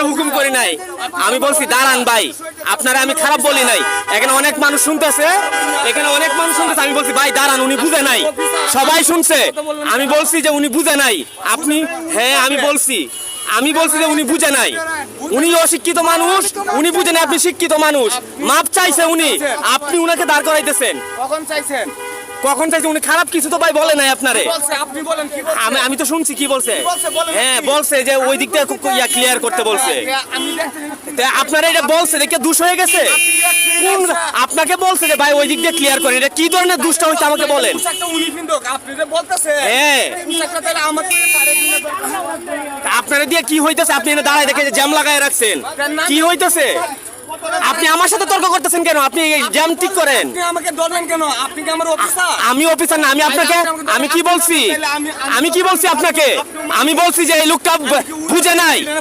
হুকুম করি নাই, আমি বলছি দাঁড়ান ভাই, আপনারা আমি খারাপ বলি নাই। এখানে অনেক মানুষ শুনতেছে, আমি বলছি ভাই দাঁড়ান, উনি বুঝে নাই, সবাই শুনছে। আমি বলছি যে উনি বুঝে নাই। আপনি হ্যাঁ আমি বলছি যে উনি বুঝে নাই, উনি অশিক্ষিত মানুষ, উনি বুঝে নাই, আপনি শিক্ষিত মানুষ। মাপ চাইছে উনি, আপনি উনাকে দাঁড় করাইতেছেন। কখন চাইছে? উনি খারাপ কিছু তো ভাই বলে নাই আপনারে। আমি তো শুনছি কি বলছে। হ্যাঁ বলছে যে ওই দিকটা ক্লিয়ার করতে বলছে। আপনারা এটা বলছে দেখে দুষ হয়ে গেছে। আপনাকে বলছে যে ভাই ওই দিক দিয়ে ক্লিয়ার করেন, এটা কি ধরনের দুষ্টা হইছে আমাকে বলেন। হ্যাঁ আপনারা দিয়ে কি হইতেছে? আপনি এনে দাঁড়ায় দেখে জ্যাম লাগায় রাখছেন, কি হইতেছে? আপনি আমার সাথে তর্ক করতেছেন কেন? আপনি জ্যাম ঠিক করেন। আমাকে ধরবেন কেন? আপনি কি আমার অফিসার? আমি অফিসার না, আমি আপনাকে আমি কি বলছি আপনাকে? আমি বলছি যে এই লোকটা বুঝে নাই,